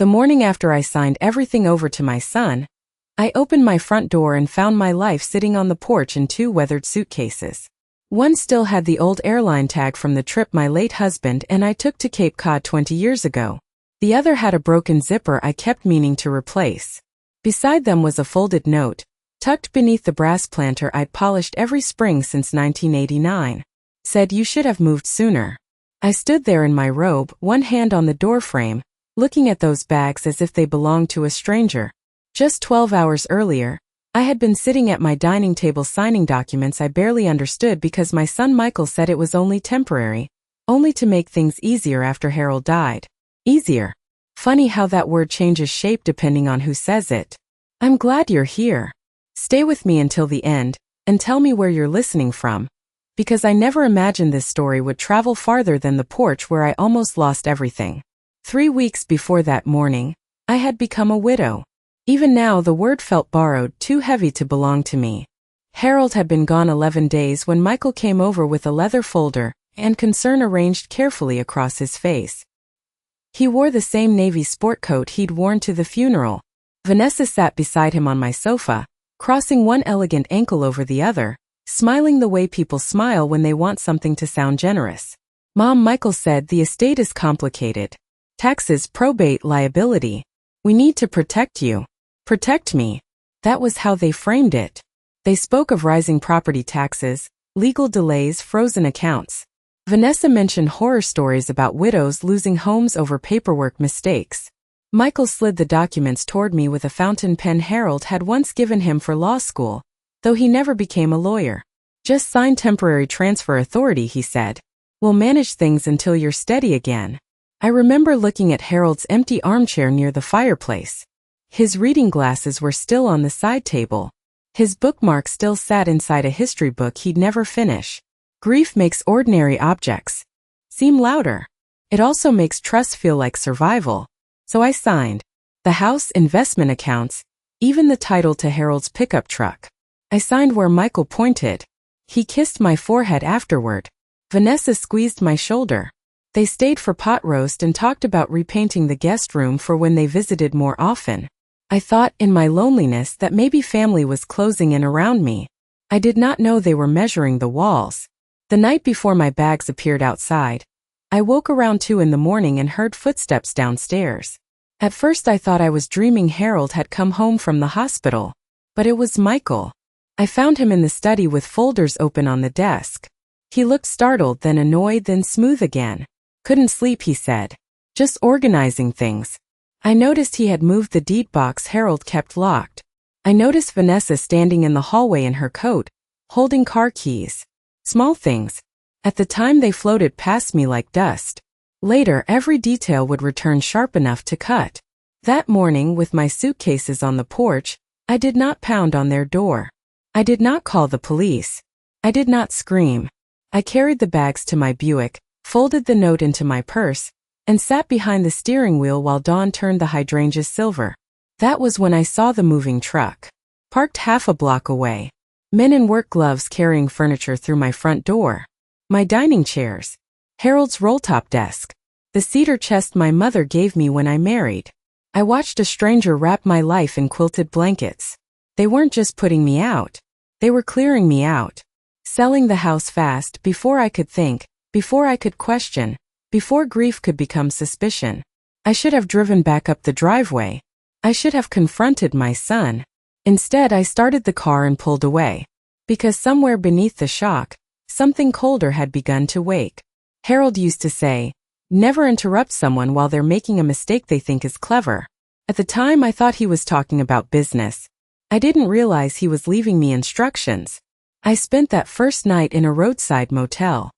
The morning after I signed everything over to my son, I opened my front door and found my life sitting on the porch in 2 weathered suitcases. One still had the old airline tag from the trip my late husband and I took to Cape Cod 20 years ago. The other had a broken zipper I kept meaning to replace. Beside them was a folded note, tucked beneath the brass planter I'd polished every spring since 1989. Said, "You should have moved sooner." I stood there in my robe, one hand on the doorframe, looking at those bags as if they belonged to a stranger. Just 12 hours earlier, I had been sitting at my dining table signing documents I barely understood because my son Michael said it was only temporary, only to make things easier after Harold died. Easier. Funny how that word changes shape depending on who says it. I'm glad you're here. Stay with me until the end, and tell me where you're listening from, because I never imagined this story would travel farther than the porch where I almost lost everything. 3 weeks before that morning, I had become a widow. Even now the word felt borrowed, too heavy to belong to me. Harold had been gone 11 days when Michael came over with a leather folder and concern arranged carefully across his face. He wore the same navy sport coat he'd worn to the funeral. Vanessa sat beside him on my sofa, crossing one elegant ankle over the other, smiling the way people smile when they want something to sound generous. "Mom," Michael said, "the estate is complicated. Taxes, probate, liability. We need to protect you." Protect me. That was how they framed it. They spoke of rising property taxes, legal delays, frozen accounts. Vanessa mentioned horror stories about widows losing homes over paperwork mistakes. Michael slid the documents toward me with a fountain pen Harold had once given him for law school, though he never became a lawyer. "Just sign temporary transfer authority," he said. "We'll manage things until you're steady again." I remember looking at Harold's empty armchair near the fireplace. His reading glasses were still on the side table. His bookmark still sat inside a history book he'd never finish. Grief makes ordinary objects seem louder. It also makes trust feel like survival. So I signed. The house, investment accounts, even the title to Harold's pickup truck. I signed where Michael pointed. He kissed my forehead afterward. Vanessa squeezed my shoulder. They stayed for pot roast and talked about repainting the guest room for when they visited more often. I thought, in my loneliness, that maybe family was closing in around me. I did not know they were measuring the walls. The night before my bags appeared outside, I woke around 2 in the morning and heard footsteps downstairs. At first I thought I was dreaming Harold had come home from the hospital. But it was Michael. I found him in the study with folders open on the desk. He looked startled, then annoyed, then smooth again. "Couldn't sleep," he said. "Just organizing things." I noticed he had moved the deed box Harold kept locked. I noticed Vanessa standing in the hallway in her coat, holding car keys. Small things. At the time they floated past me like dust. Later, every detail would return sharp enough to cut. That morning, with my suitcases on the porch, I did not pound on their door. I did not call the police. I did not scream. I carried the bags to my Buick, folded the note into my purse, and sat behind the steering wheel while dawn turned the hydrangeas silver. That was when I saw the moving truck, parked half a block away. Men in work gloves carrying furniture through my front door. My dining chairs. Harold's roll-top desk. The cedar chest my mother gave me when I married. I watched a stranger wrap my life in quilted blankets. They weren't just putting me out. They were clearing me out. Selling the house fast, before I could think, before I could question, before grief could become suspicion. I should have driven back up the driveway. I should have confronted my son. Instead, I started the car and pulled away. Because somewhere beneath the shock, something colder had begun to wake. Harold used to say, "Never interrupt someone while they're making a mistake they think is clever." At the time, I thought he was talking about business. I didn't realize he was leaving me instructions. I spent that first night in a roadside motel.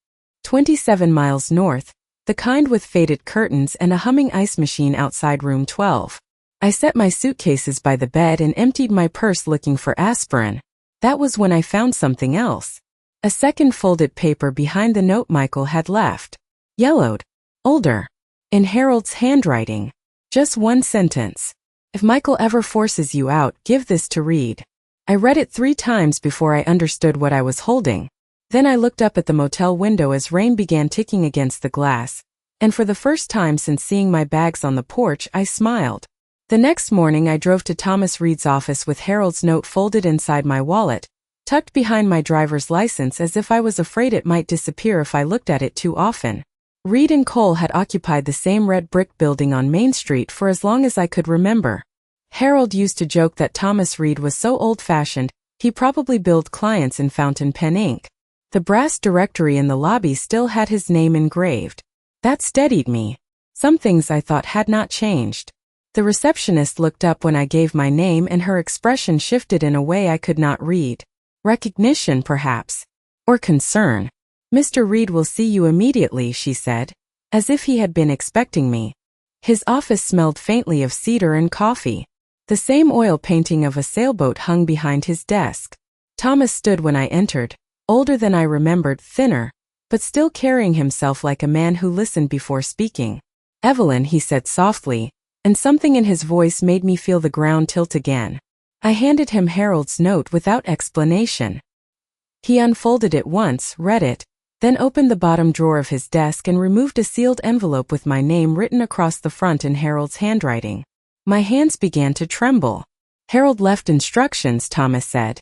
27 miles north, the kind with faded curtains and a humming ice machine outside room 12. I set my suitcases by the bed and emptied my purse looking for aspirin. That was when I found something else. A second folded paper behind the note Michael had left. Yellowed. Older. In Harold's handwriting. Just one sentence. "If Michael ever forces you out, give this to read." I read it 3 times before I understood what I was holding. Then I looked up at the motel window as rain began ticking against the glass, And for the first time since seeing my bags on the porch, I smiled. The next morning I drove to Thomas Reed's office with Harold's note folded inside my wallet, tucked behind my driver's license as if I was afraid it might disappear if I looked at it too often. Reed and Cole had occupied the same red brick building on Main Street for as long as I could remember. Harold used to joke that Thomas Reed was so old-fashioned, he probably billed clients in fountain pen ink. The brass directory in the lobby still had his name engraved. That steadied me. Some things I thought had not changed. The receptionist looked up when I gave my name and her expression shifted in a way I could not read. Recognition, perhaps. Or concern. "Mr. Reed will see you immediately," she said, as if he had been expecting me. His office smelled faintly of cedar and coffee. The same oil painting of a sailboat hung behind his desk. Thomas stood when I entered, older than I remembered, thinner, but still carrying himself like a man who listened before speaking. "Evelyn," he said softly, and something in his voice made me feel the ground tilt again. I handed him Harold's note without explanation. He unfolded it once, read it, then opened the bottom drawer of his desk and removed a sealed envelope with my name written across the front in Harold's handwriting. My hands began to tremble. "Harold left instructions," Thomas said.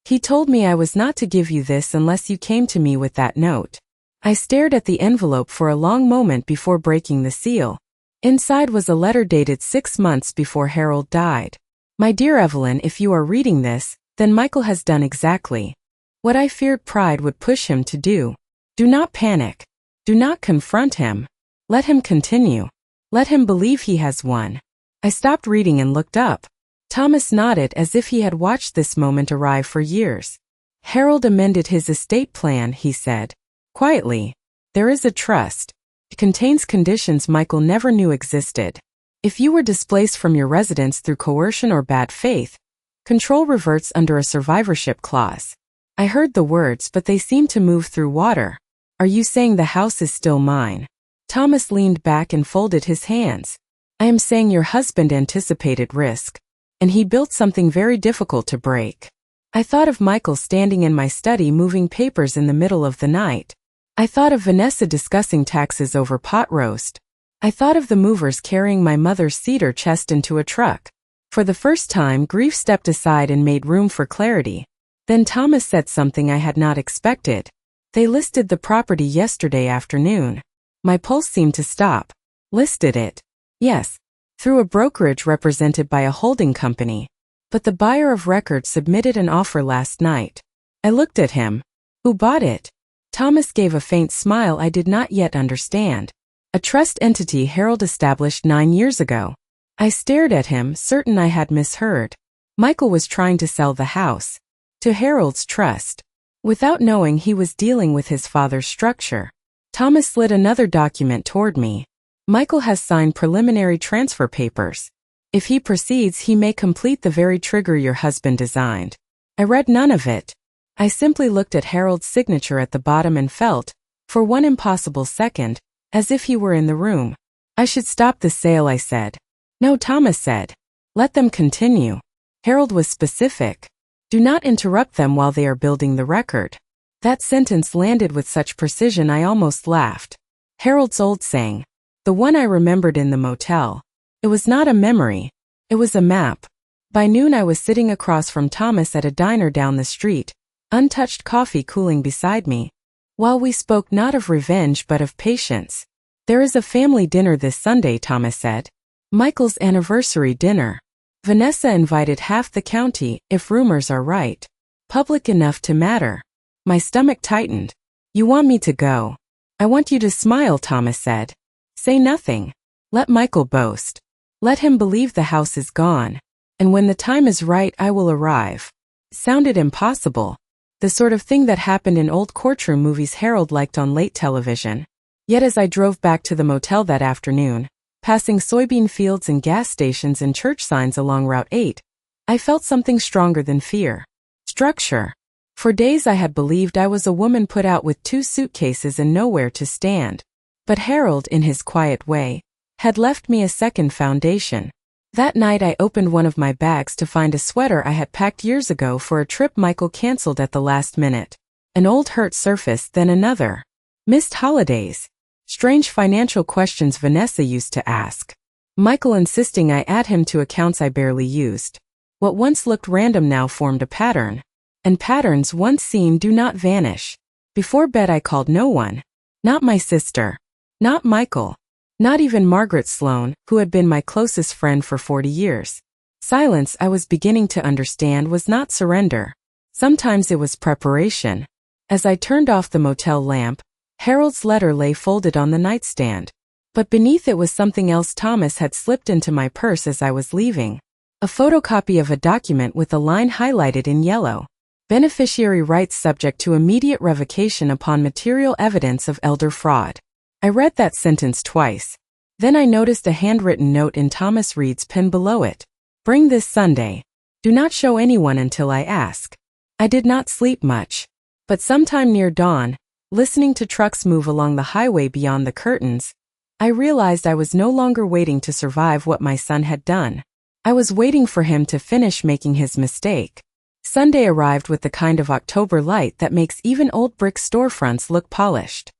"He told me I was not to give you this unless you came to me with that note." I stared at the envelope for a long moment before breaking the seal. Inside was a letter dated 6 months before Harold died. "My dear Evelyn, if you are reading this, then Michael has done exactly what I feared pride would push him to do. Do not panic. Do not confront him. Let him continue. Let him believe he has won." I stopped reading and looked up. Thomas nodded as if he had watched this moment arrive for years. "Harold amended his estate plan," he said. Quietly. "There is a trust. It contains conditions Michael never knew existed. If you were displaced from your residence through coercion or bad faith, control reverts under a survivorship clause." I heard the words, but they seemed to move through water. "Are you saying the house is still mine?" Thomas leaned back and folded his hands. "I am saying your husband anticipated risk, and he built something very difficult to break." I thought of Michael standing in my study moving papers in the middle of the night. I thought of Vanessa discussing taxes over pot roast. I thought of the movers carrying my mother's cedar chest into a truck. For the first time, grief stepped aside and made room for clarity. Then Thomas said something I had not expected. "They listed the property yesterday afternoon." My pulse seemed to stop. "Listed it?" "Yes. Through a brokerage represented by a holding company. But the buyer of record submitted an offer last night." I looked at him. "Who bought it?" Thomas gave a faint smile I did not yet understand. "A trust entity Harold established 9 years ago." I stared at him, certain I had misheard. Michael was trying to sell the house. To Harold's trust. Without knowing he was dealing with his father's structure. Thomas slid another document toward me. "Michael has signed preliminary transfer papers. If he proceeds, he may complete the very trigger your husband designed." I read none of it. I simply looked at Harold's signature at the bottom and felt, for one impossible second, as if he were in the room. "I should stop the sale," I said. "No," Thomas said. "Let them continue." Harold was specific. "Do not interrupt them while they are building the record." That sentence landed with such precision I almost laughed. Harold's old saying. The one I remembered in the motel. It was not a memory. It was a map. By noon I was sitting across from Thomas at a diner down the street, untouched coffee cooling beside me, while we spoke not of revenge but of patience. "There is a family dinner this Sunday," Thomas said. "Michael's anniversary dinner. Vanessa invited half the county, if rumors are right. Public enough to matter." My stomach tightened. "You want me to go?" "I want you to smile," Thomas said. "Say nothing. Let Michael boast. Let him believe the house is gone. And when the time is right, I will arrive." It sounded impossible. The sort of thing that happened in old courtroom movies Harold liked on late television. Yet as I drove back to the motel that afternoon, passing soybean fields and gas stations and church signs along Route 8, I felt something stronger than fear. Structure. For days I had believed I was a woman put out with 2 suitcases and nowhere to stand. But Harold, in his quiet way, had left me a second foundation. That night I opened one of my bags to find a sweater I had packed years ago for a trip Michael canceled at the last minute. An old hurt surface, then another. Missed holidays. Strange financial questions Vanessa used to ask. Michael insisting I add him to accounts I barely used. What once looked random now formed a pattern. And patterns once seen do not vanish. Before bed I called no one. Not my sister. Not Michael. Not even Margaret Sloan, who had been my closest friend for 40 years. Silence, I was beginning to understand, was not surrender. Sometimes it was preparation. As I turned off the motel lamp, Harold's letter lay folded on the nightstand. But beneath it was something else. Thomas had slipped into my purse as I was leaving. A photocopy of a document with a line highlighted in yellow. Beneficiary rights subject to immediate revocation upon material evidence of elder fraud. I read that sentence twice. Then I noticed a handwritten note in Thomas Reed's pen below it. Bring this Sunday. Do not show anyone until I ask. I did not sleep much. But sometime near dawn, listening to trucks move along the highway beyond the curtains, I realized I was no longer waiting to survive what my son had done. I was waiting for him to finish making his mistake. Sunday arrived with the kind of October light that makes even old brick storefronts look polished.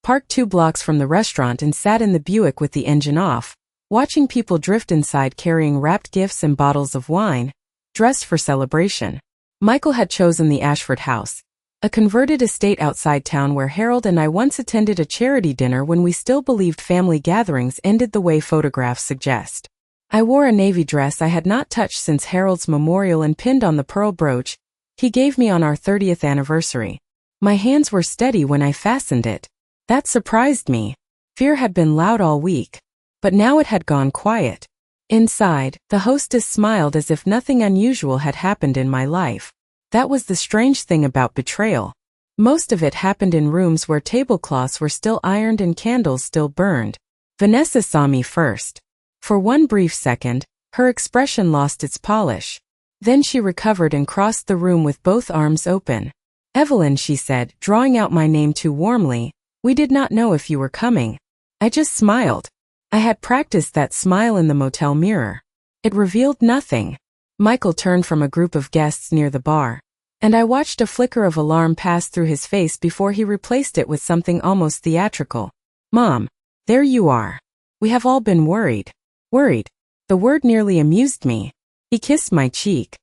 Parked 2 blocks from the restaurant and sat in the Buick with the engine off, watching people drift inside carrying wrapped gifts and bottles of wine, dressed for celebration. Michael had chosen the Ashford House, a converted estate outside town where Harold and I once attended a charity dinner when we still believed family gatherings ended the way photographs suggest. I wore a navy dress I had not touched since Harold's memorial and pinned on the pearl brooch he gave me on our 30th anniversary. My hands were steady when I fastened it. That surprised me. Fear had been loud all week, but now it had gone quiet. Inside, the hostess smiled as if nothing unusual had happened in my life. That was the strange thing about betrayal. Most of it happened in rooms where tablecloths were still ironed and candles still burned. Vanessa saw me first. For one brief second, her expression lost its polish. Then she recovered and crossed the room with both arms open. Evelyn, she said, drawing out my name too warmly, we did not know if you were coming. I just smiled. I had practiced that smile in the motel mirror. It revealed nothing. Michael turned from a group of guests near the bar, and I watched a flicker of alarm pass through his face before he replaced it with something almost theatrical. Mom, there you are. We have all been worried. Worried. The word nearly amused me. He kissed my cheek.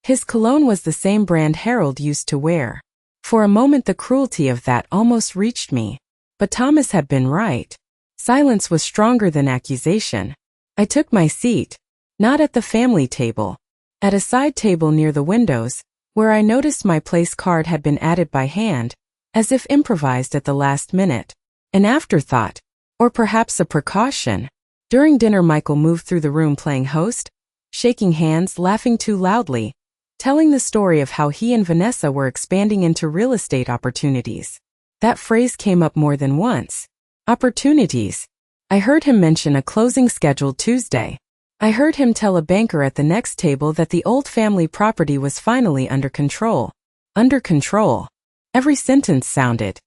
His cologne was the same brand Harold used to wear. For a moment the cruelty of that almost reached me. But Thomas had been right. Silence was stronger than accusation. I took my seat. Not at the family table. At a side table near the windows, where I noticed my place card had been added by hand, as if improvised at the last minute. An afterthought. Or perhaps a precaution. During dinner Michael moved through the room playing host, shaking hands, laughing too loudly, telling the story of how he and Vanessa were expanding into real estate opportunities. That phrase came up more than once. Opportunities. I heard him mention a closing scheduled Tuesday. I heard him tell a banker at the next table that the old family property was finally under control. Under control. Every sentence sounded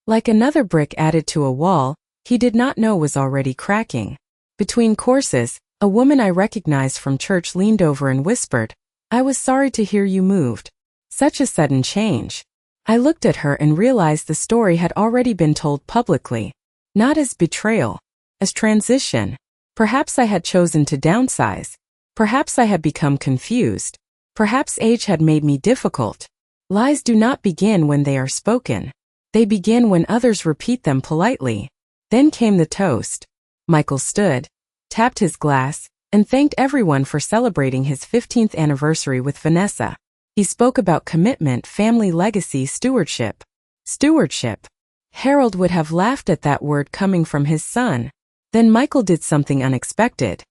like another brick added to a wall he did not know was already cracking. Between courses, a woman I recognized from church leaned over and whispered, I was sorry to hear you moved. Such a sudden change. I looked at her and realized the story had already been told publicly. Not as betrayal, as transition. Perhaps I had chosen to downsize. Perhaps I had become confused. Perhaps age had made me difficult. Lies do not begin when they are spoken. They begin when others repeat them politely. Then came the toast. Michael stood, tapped his glass, and thanked everyone for celebrating his 15th anniversary with Vanessa. He spoke about commitment, family legacy, stewardship. Stewardship. Harold would have laughed at that word coming from his son. Then Michael did something unexpected.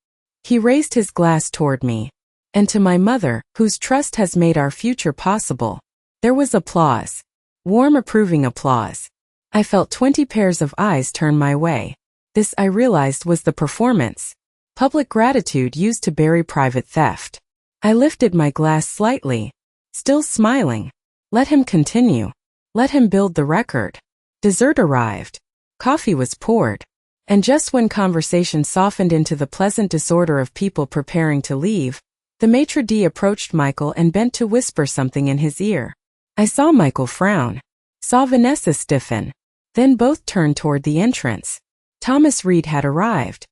He raised his glass toward me. And to my mother, whose trust has made our future possible. There was applause. Warm approving applause. I felt 20 pairs of eyes turn my way. This, I realized, was the performance. Public gratitude used to bury private theft. I lifted my glass slightly. Still smiling. Let him continue. Let him build the record. Dessert arrived. Coffee was poured. And just when conversation softened into the pleasant disorder of people preparing to leave, the maitre d' approached Michael and bent to whisper something in his ear. I saw Michael frown. Saw Vanessa stiffen. Then both turned toward the entrance. Thomas Reed had arrived.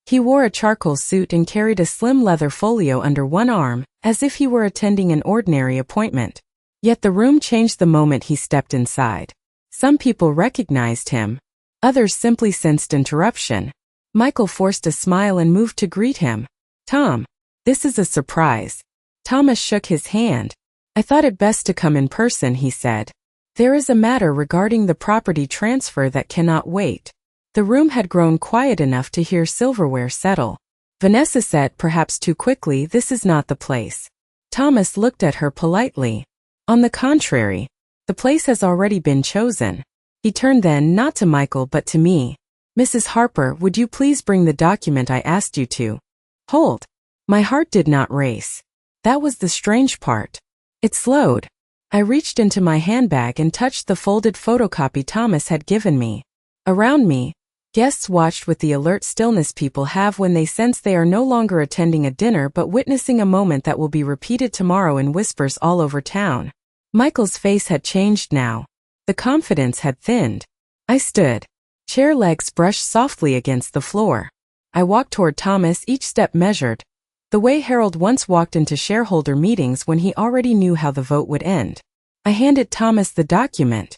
He wore a charcoal suit and carried a slim leather folio under one arm, as if he were attending an ordinary appointment. Yet the room changed the moment he stepped inside. Some people recognized him. Others simply sensed interruption. Michael forced a smile and moved to greet him. "Tom, this is a surprise." Thomas shook his hand. "I thought it best to come in person," he said. "There is a matter regarding the property transfer that cannot wait." The room had grown quiet enough to hear silverware settle. Vanessa said, perhaps too quickly, "This is not the place." Thomas looked at her politely. "On the contrary, the place has already been chosen." He turned then not to Michael but to me. "Mrs. Harper, would you please bring the document I asked you to?" Hold. My heart did not race. That was the strange part. It slowed. I reached into my handbag and touched the folded photocopy Thomas had given me. Around me, guests watched with the alert stillness people have when they sense they are no longer attending a dinner but witnessing a moment that will be repeated tomorrow in whispers all over town. Michael's face had changed now. The confidence had thinned. I stood. Chair legs brushed softly against the floor. I walked toward Thomas, each step measured, the way Harold once walked into shareholder meetings when he already knew how the vote would end. I handed Thomas the document.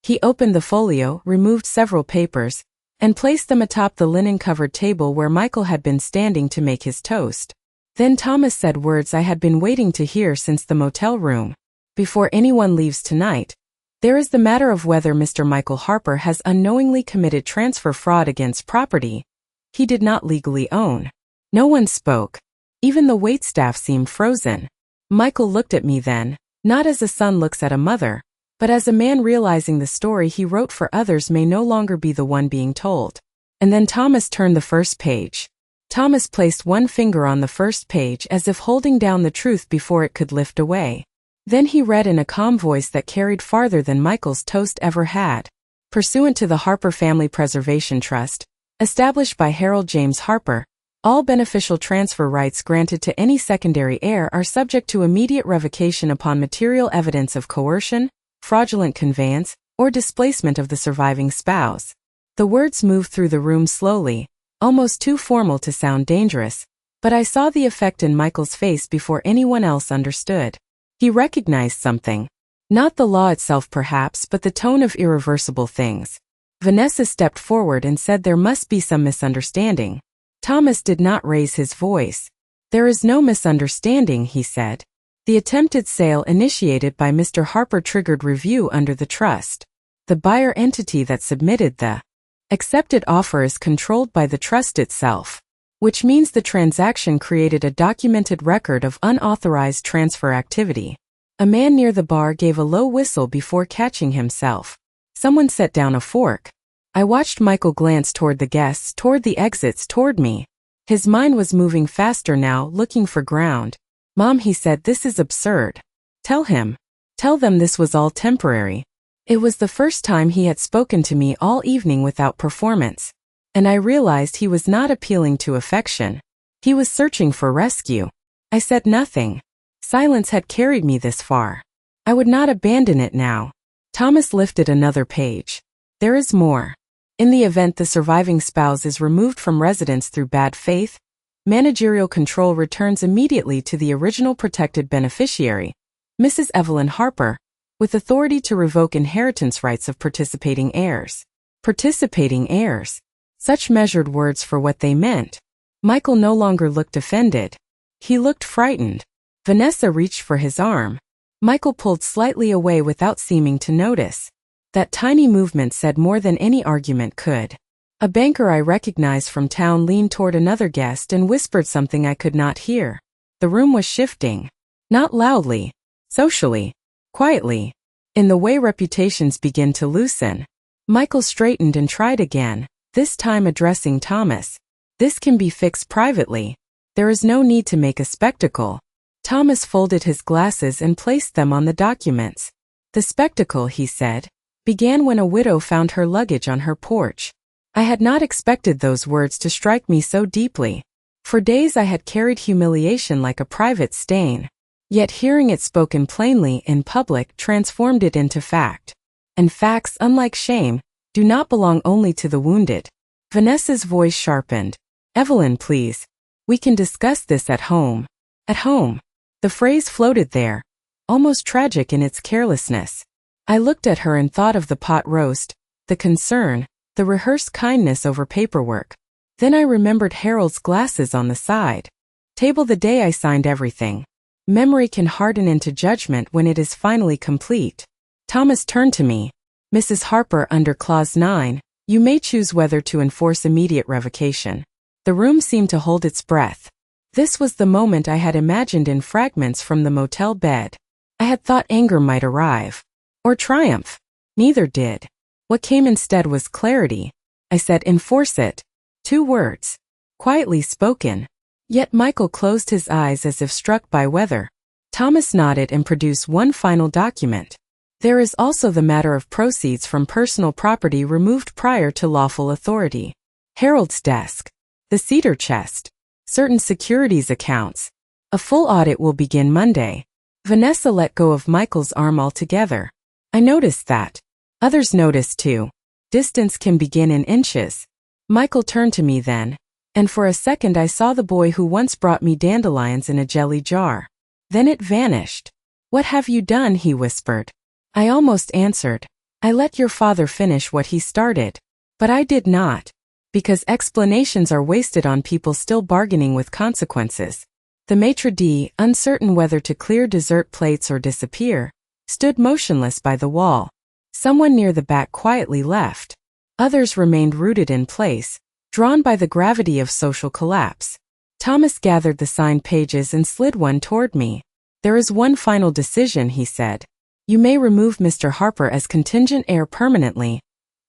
He opened the folio, removed several papers, and placed them atop the linen-covered table where Michael had been standing to make his toast. Then Thomas said words I had been waiting to hear since the motel room. "Before anyone leaves tonight, there is the matter of whether Mr. Michael Harper has unknowingly committed transfer fraud against property he did not legally own." No one spoke. Even the waitstaff seemed frozen. Michael looked at me then, not as a son looks at a mother, but as a man realizing the story he wrote for others may no longer be the one being told. And then Thomas turned the first page. Thomas placed one finger on the first page as if holding down the truth before it could lift away. Then he read in a calm voice that carried farther than Michael's toast ever had. "Pursuant to the Harper Family Preservation Trust, established by Harold James Harper, all beneficial transfer rights granted to any secondary heir are subject to immediate revocation upon material evidence of coercion, fraudulent conveyance, or displacement of the surviving spouse." The words moved through the room slowly, almost too formal to sound dangerous, but I saw the effect in Michael's face before anyone else understood. He recognized something. Not the law itself perhaps, but the tone of irreversible things. Vanessa stepped forward and said there must be some misunderstanding. Thomas did not raise his voice. "There is no misunderstanding," he said. "The attempted sale initiated by Mr. Harper triggered review under the trust. The buyer entity that submitted the accepted offer is controlled by the trust itself, which means the transaction created a documented record of unauthorized transfer activity." A man near the bar gave a low whistle before catching himself. Someone set down a fork. I watched Michael glance toward the guests, toward the exits, toward me. His mind was moving faster now, looking for ground. "Mom," he said, "this is absurd. Tell him. Tell them this was all temporary." It was the first time he had spoken to me all evening without performance. And I realized he was not appealing to affection. He was searching for rescue. I said nothing. Silence had carried me this far. I would not abandon it now. Thomas lifted another page. "There is more. In the event the surviving spouse is removed from residence through bad faith, managerial control returns immediately to the original protected beneficiary, Mrs. Evelyn Harper, with authority to revoke inheritance rights of participating heirs." Participating heirs. Such measured words for what they meant. Michael no longer looked offended. He looked frightened. Vanessa reached for his arm. Michael pulled slightly away without seeming to notice. That tiny movement said more than any argument could. A banker I recognized from town leaned toward another guest and whispered something I could not hear. The room was shifting. Not loudly. Socially. Quietly. In the way reputations begin to loosen. Michael straightened and tried again, this time addressing Thomas. "This can be fixed privately. There is no need to make a spectacle." Thomas folded his glasses and placed them on the documents. "The spectacle," he said, "began when a widow found her luggage on her porch." I had not expected those words to strike me so deeply. For days I had carried humiliation like a private stain. Yet hearing it spoken plainly in public transformed it into fact. And facts, unlike shame, do not belong only to the wounded. Vanessa's voice sharpened. Evelyn, please. We can discuss this at home. At home. The phrase floated there, almost tragic in its carelessness. I looked at her and thought of the pot roast, the concern, the rehearsed kindness over paperwork. Then I remembered Harold's glasses on the side table the day I signed everything. Memory can harden into judgment when it is finally complete. Thomas turned to me. Mrs. Harper, under Clause 9, you may choose whether to enforce immediate revocation. The room seemed to hold its breath. This was the moment I had imagined in fragments from the motel bed. I had thought anger might arrive. Or triumph. Neither did. What came instead was clarity. I said, enforce it. 2 words. Quietly spoken. Yet Michael closed his eyes as if struck by weather. Thomas nodded and produced one final document. There is also the matter of proceeds from personal property removed prior to lawful authority. Harold's desk. The cedar chest. Certain securities accounts. A full audit will begin Monday. Vanessa let go of Michael's arm altogether. I noticed that. Others noticed too. Distance can begin in inches. Michael turned to me then, and for a second I saw the boy who once brought me dandelions in a jelly jar. Then it vanished. What have you done? He whispered. I almost answered. I let your father finish what he started. But I did not. Because explanations are wasted on people still bargaining with consequences. The maitre d', uncertain whether to clear dessert plates or disappear, stood motionless by the wall. Someone near the back quietly left. Others remained rooted in place, drawn by the gravity of social collapse. Thomas gathered the signed pages and slid one toward me. There is one final decision, he said. You may remove Mr. Harper as contingent heir permanently,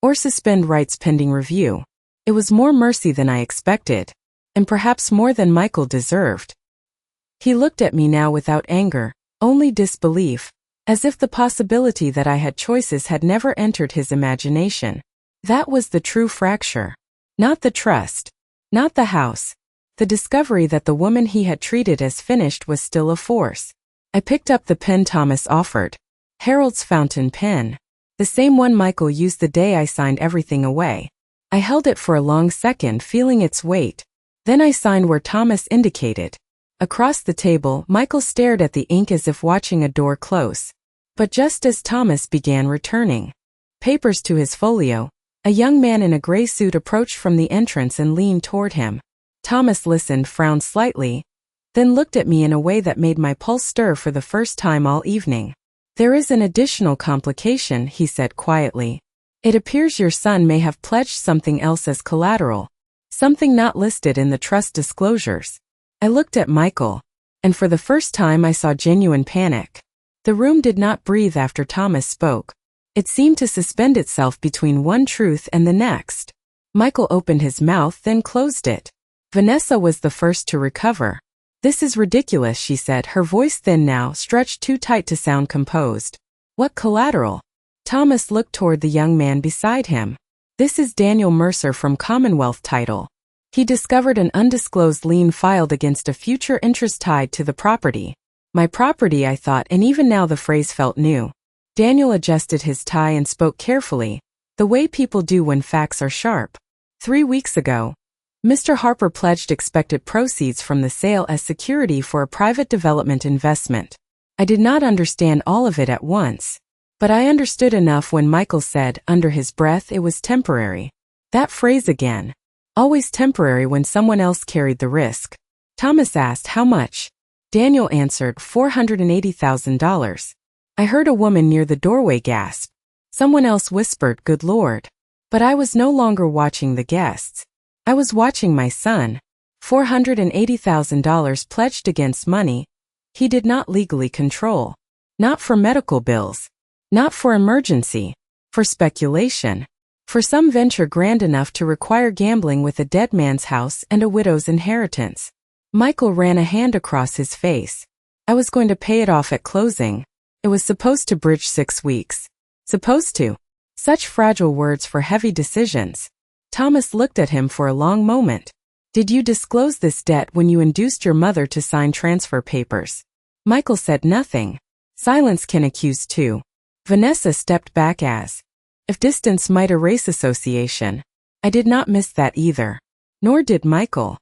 or suspend rights pending review. It was more mercy than I expected, and perhaps more than Michael deserved. He looked at me now without anger, only disbelief, as if the possibility that I had choices had never entered his imagination. That was the true fracture. Not the trust. Not the house. The discovery that the woman he had treated as finished was still a force. I picked up the pen Thomas offered. Harold's fountain pen. The same one Michael used the day I signed everything away. I held it for a long second, feeling its weight. Then I signed where Thomas indicated. Across the table, Michael stared at the ink as if watching a door close. But just as Thomas began returning papers to his folio, a young man in a gray suit approached from the entrance and leaned toward him. Thomas listened, frowned slightly, then looked at me in a way that made my pulse stir for the first time all evening. There is an additional complication, he said quietly. It appears your son may have pledged something else as collateral, something not listed in the trust disclosures. I looked at Michael, and for the first time I saw genuine panic. The room did not breathe after Thomas spoke. It seemed to suspend itself between one truth and the next. Michael opened his mouth, then closed it. Vanessa was the first to recover. This is ridiculous, she said, her voice thin now, stretched too tight to sound composed. What collateral? Thomas looked toward the young man beside him. This is Daniel Mercer from Commonwealth Title. He discovered an undisclosed lien filed against a future interest tied to the property. My property, I thought, and even now the phrase felt new. Daniel adjusted his tie and spoke carefully, the way people do when facts are sharp. 3 weeks ago, Mr. Harper pledged expected proceeds from the sale as security for a private development investment. I did not understand all of it at once, but I understood enough when Michael said, under his breath, it was temporary. That phrase again. Always temporary when someone else carried the risk. Thomas asked, how much? Daniel answered, $480,000. I heard a woman near the doorway gasp. Someone else whispered, good Lord. But I was no longer watching the guests. I was watching my son. $480,000 pledged against money he did not legally control. Not for medical bills. Not for emergency. For speculation. For some venture grand enough to require gambling with a dead man's house and a widow's inheritance. Michael ran a hand across his face. I was going to pay it off at closing. It was supposed to bridge 6 weeks. Supposed to. Such fragile words for heavy decisions. Thomas looked at him for a long moment. Did you disclose this debt when you induced your mother to sign transfer papers? Michael said nothing. Silence can accuse too. Vanessa stepped back as if distance might erase association. I did not miss that either. Nor did Michael.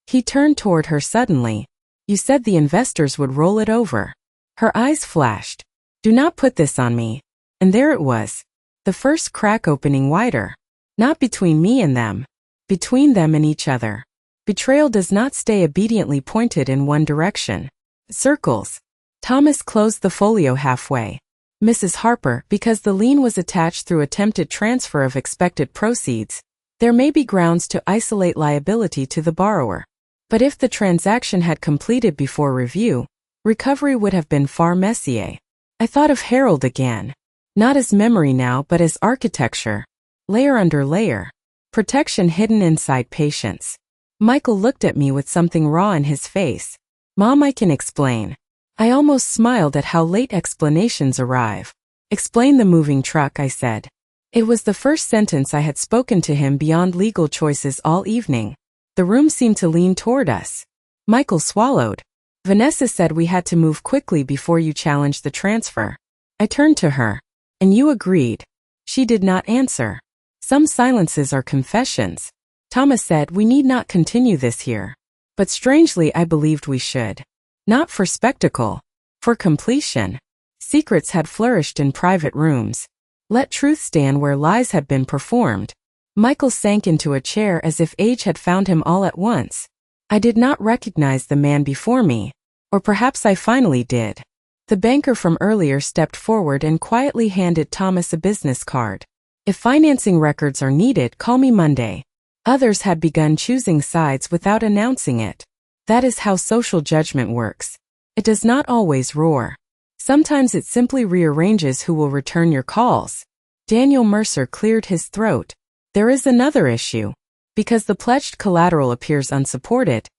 He turned toward her suddenly. You said the investors would roll it over. Her eyes flashed. Do not put this on me. And there it was. The first crack opening wider. Not between me and them. Between them and each other. Betrayal does not stay obediently pointed in one direction. It circles. Thomas closed the folio halfway. Mrs. Harper, because the lien was attached through attempted transfer of expected proceeds, there may be grounds to isolate liability to the borrower. But if the transaction had completed before review, recovery would have been far messier. I thought of Harold again. Not as memory now but as architecture. Layer under layer. Protection hidden inside patience. Michael looked at me with something raw in his face. Mom, I can explain. I almost smiled at how late explanations arrive. Explain the moving truck, I said. It was the first sentence I had spoken to him beyond legal choices all evening. The room seemed to lean toward us. Michael swallowed. Vanessa said we had to move quickly before you challenged the transfer. I turned to her. And you agreed. She did not answer. Some silences are confessions. Thomas said we need not continue this here. But strangely I believed we should. Not for spectacle. For completion. Secrets had flourished in private rooms. Let truth stand where lies had been performed. Michael sank into a chair as if age had found him all at once. I did not recognize the man before me. Or perhaps I finally did. The banker from earlier stepped forward and quietly handed Thomas a business card. If financing records are needed, call me Monday. Others had begun choosing sides without announcing it. That is how social judgment works. It does not always roar. Sometimes it simply rearranges who will return your calls. Daniel Mercer cleared his throat. There is another issue. Because the pledged collateral appears unsupported,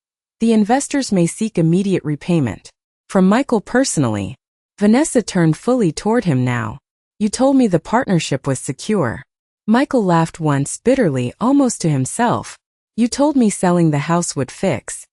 the investors may seek immediate repayment. From Michael personally. Vanessa turned fully toward him now. You told me the partnership was secure. Michael laughed once bitterly, almost to himself. You told me selling the house would fix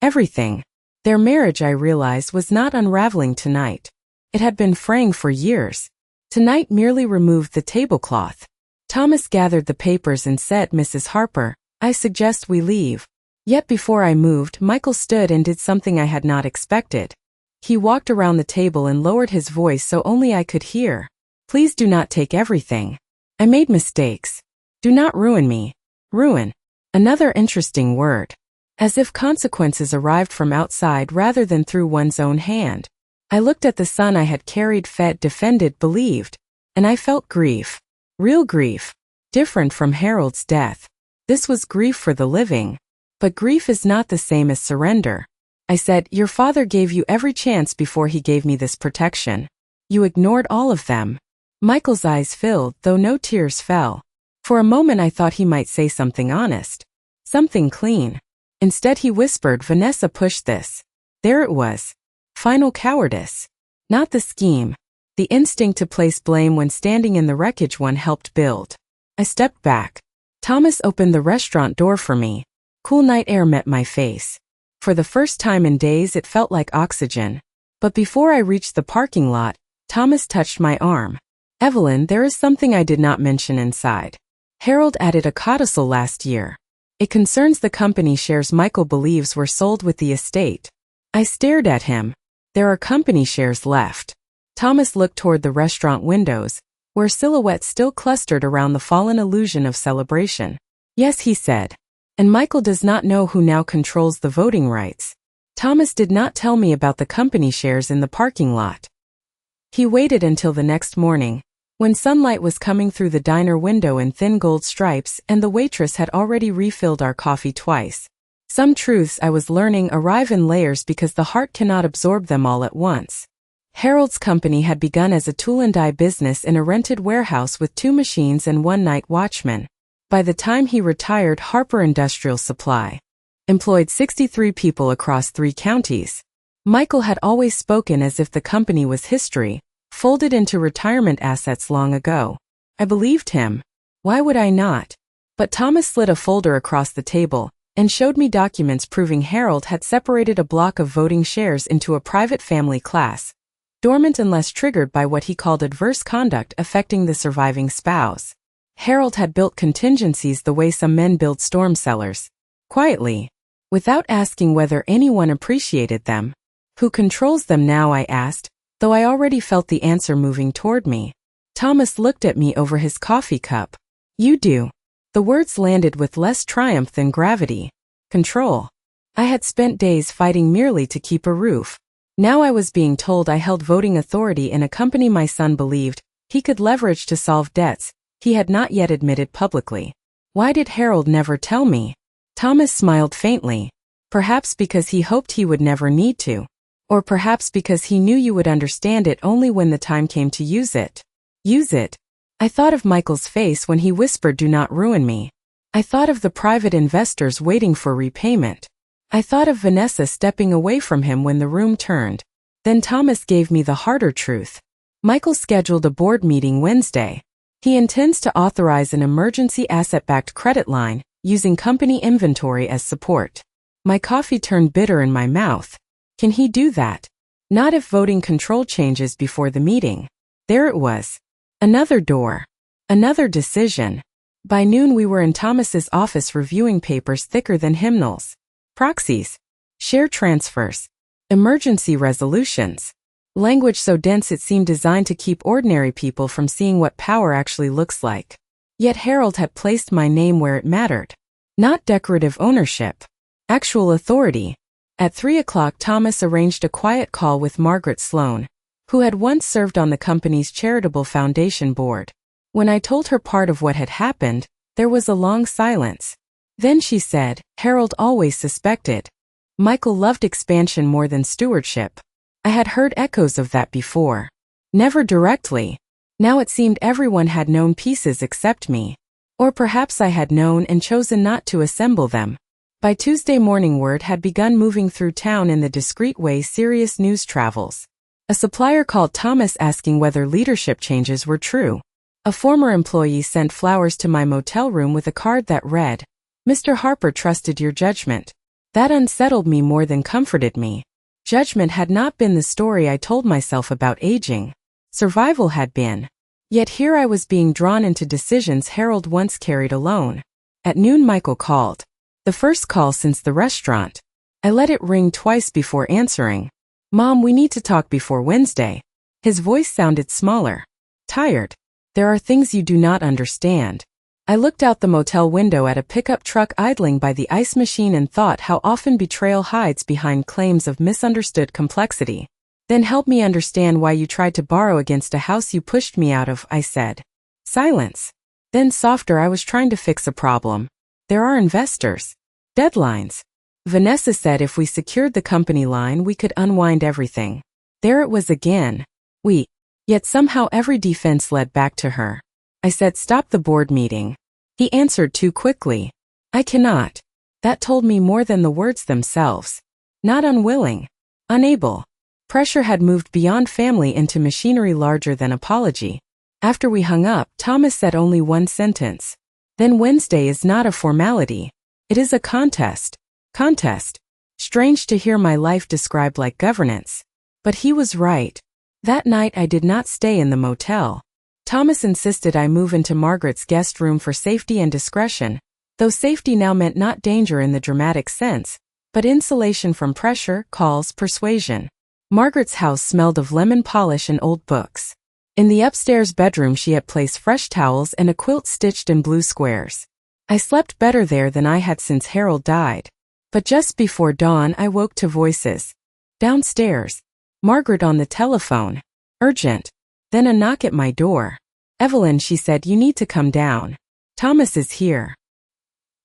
everything. Their marriage, I realized, was not unraveling tonight. It had been fraying for years. Tonight merely removed the tablecloth. Thomas gathered the papers and said, Mrs. Harper, I suggest we leave. Yet before I moved, Michael stood and did something I had not expected. He walked around the table and lowered his voice so only I could hear. Please do not take everything. I made mistakes. Do not ruin me. Ruin. Another interesting word. As if consequences arrived from outside rather than through one's own hand. I looked at the son I had carried, fed, defended, believed. And I felt grief. Real grief. Different from Harold's death. This was grief for the living. But grief is not the same as surrender. I said, your father gave you every chance before he gave me this protection. You ignored all of them. Michael's eyes filled, though no tears fell. For a moment I thought he might say something honest. Something clean. Instead he whispered, Vanessa pushed this. There it was. Final cowardice. Not the scheme. The instinct to place blame when standing in the wreckage one helped build. I stepped back. Thomas opened the restaurant door for me. Cool night air met my face. For the first time in days it felt like oxygen. But before I reached the parking lot, Thomas touched my arm. Evelyn, there is something I did not mention inside. Harold added a codicil last year. It concerns the company shares Michael believes were sold with the estate. I stared at him. There are company shares left. Thomas looked toward the restaurant windows, where silhouettes still clustered around the fallen illusion of celebration. Yes, he said. And Michael does not know who now controls the voting rights. Thomas did not tell me about the company shares in the parking lot. He waited until the next morning, when sunlight was coming through the diner window in thin gold stripes and the waitress had already refilled our coffee twice. Some truths I was learning arrive in layers because the heart cannot absorb them all at once. Harold's company had begun as a tool-and-die business in a rented warehouse with 2 machines and 1 night watchman. By the time he retired, Harper Industrial Supply employed 63 people across 3 counties. Michael had always spoken as if the company was history, folded into retirement assets long ago. I believed him. Why would I not? But Thomas slid a folder across the table and showed me documents proving Harold had separated a block of voting shares into a private family class. dormant unless triggered by what he called adverse conduct affecting the surviving spouse. Harold had built contingencies the way some men build storm cellars. Quietly, without asking whether anyone appreciated them. Who controls them now, I asked, though I already felt the answer moving toward me. Thomas looked at me over his coffee cup. You do. The words landed with less triumph than gravity. Control. I had spent days fighting merely to keep a roof. Now I was being told I held voting authority in a company my son believed he could leverage to solve debts he had not yet admitted publicly. Why did Harold never tell me? Thomas smiled faintly. Perhaps because he hoped he would never need to. Or perhaps because he knew you would understand it only when the time came to use it. Use it? I thought of Michael's face when he whispered, "Do not ruin me." I thought of the private investors waiting for repayment. I thought of Vanessa stepping away from him when the room turned. Then Thomas gave me the harder truth. Michael scheduled a board meeting Wednesday. He intends to authorize an emergency asset-backed credit line, using company inventory as support. My coffee turned bitter in my mouth. Can he do that? Not if voting control changes before the meeting. There it was. Another door. Another decision. By noon we were in Thomas's office reviewing papers thicker than hymnals. Proxies. Share transfers. Emergency resolutions. Language so dense it seemed designed to keep ordinary people from seeing what power actually looks like. Yet Harold had placed my name where it mattered. Not decorative ownership. Actual authority. At 3 o'clock Thomas arranged a quiet call with Margaret Sloan, who had once served on the company's charitable foundation board. When I told her part of what had happened, there was a long silence. Then she said, "Harold always suspected. Michael loved expansion more than stewardship." I had heard echoes of that before. Never directly. Now it seemed everyone had known pieces except me. Or perhaps I had known and chosen not to assemble them. By Tuesday morning word had begun moving through town in the discreet way serious news travels. A supplier called Thomas asking whether leadership changes were true. A former employee sent flowers to my motel room with a card that read, "Mr. Harper trusted your judgment." That unsettled me more than comforted me. Judgment had not been the story I told myself about aging. Survival had been. Yet here I was being drawn into decisions Harold once carried alone. At noon Michael called. The first call since the restaurant. I let it ring twice before answering. "Mom, we need to talk before Wednesday." His voice sounded smaller. Tired. "There are things you do not understand." I looked out the motel window at a pickup truck idling by the ice machine and thought how often betrayal hides behind claims of misunderstood complexity. "Then help me understand why you tried to borrow against a house you pushed me out of," I said. Silence. Then softer, "I was trying to fix a problem. There are investors. Deadlines. Vanessa said if we secured the company line we could unwind everything." There it was again. We. Yet somehow every defense led back to her. I said, "Stop the board meeting." He answered too quickly. "I cannot." That told me more than the words themselves. Not unwilling. Unable. Pressure had moved beyond family into machinery larger than apology. After we hung up, Thomas said only one sentence. "Then Wednesday is not a formality. It is a contest." Contest. Strange to hear my life described like governance. But he was right. That night I did not stay in the motel. Thomas insisted I move into Margaret's guest room for safety and discretion, though safety now meant not danger in the dramatic sense, but insulation from pressure, calls, persuasion. Margaret's house smelled of lemon polish and old books. In the upstairs bedroom she had placed fresh towels and a quilt stitched in blue squares. I slept better there than I had since Harold died. But just before dawn I woke to voices. Downstairs. Margaret on the telephone. Urgent. Then a knock at my door. "Evelyn," she said, "you need to come down. Thomas is here."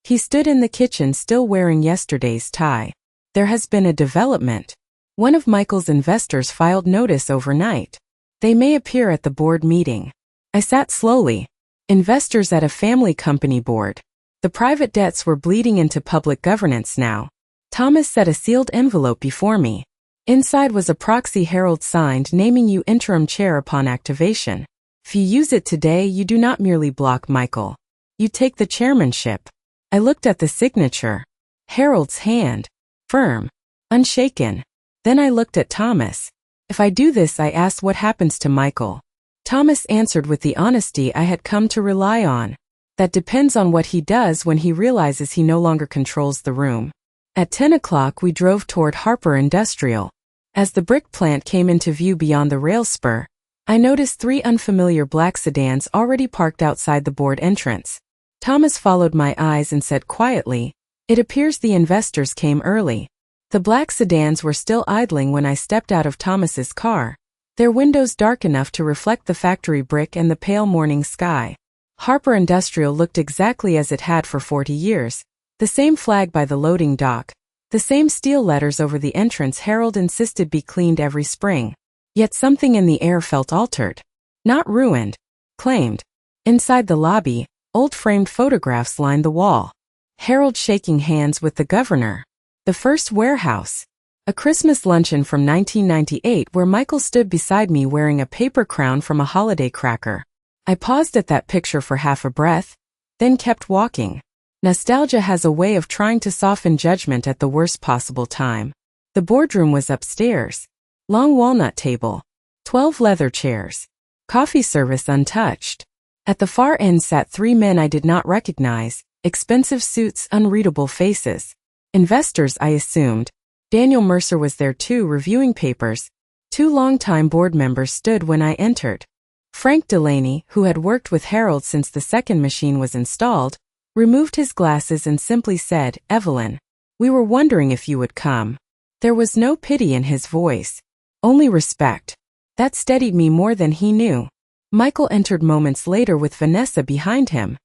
He stood in the kitchen still wearing yesterday's tie. There has been a development. One of Michael's investors filed notice overnight. They may appear at the board meeting. I sat slowly. Investors at a family company board. The private debts were bleeding into public governance now. Thomas set a sealed envelope before me. Inside was a proxy Harold signed naming you interim chair upon activation. If you use it today, you do not merely block Michael. You take the chairmanship. I looked at the signature. Harold's hand. Firm. Unshaken. Then I looked at Thomas. If I do this, I asked, what happens to Michael? Thomas answered with the honesty I had come to rely on. That depends on what he does when he realizes he no longer controls the room. At 10 o'clock we drove toward Harper Industrial. As the brick plant came into view beyond the rail spur, I noticed 3 unfamiliar black sedans already parked outside the board entrance. Thomas followed my eyes and said quietly, "It appears the investors came early." The black sedans were still idling when I stepped out of Thomas's car, their windows dark enough to reflect the factory brick and the pale morning sky. Harper Industrial looked exactly as it had for 40 years, the same flag by the loading dock, the same steel letters over the entrance Harold insisted be cleaned every spring. Yet something in the air felt altered. Not ruined. Claimed. Inside the lobby, old framed photographs lined the wall. Harold shaking hands with the governor. The first warehouse. A Christmas luncheon from 1998 where Michael stood beside me wearing a paper crown from a holiday cracker. I paused at that picture for half a breath, then kept walking. Nostalgia has a way of trying to soften judgment at the worst possible time. The boardroom was upstairs. Long walnut table. 12 leather chairs. Coffee service untouched. At the far end sat 3 men I did not recognize, expensive suits, unreadable faces. Investors, I assumed. Daniel Mercer was there too, reviewing papers. 2 longtime board members stood when I entered. Frank Delaney, who had worked with Harold since the second machine was installed, removed his glasses and simply said, "Evelyn, we were wondering if you would come." There was no pity in his voice. Only respect. That steadied me more than he knew. Michael entered moments later with Vanessa behind him.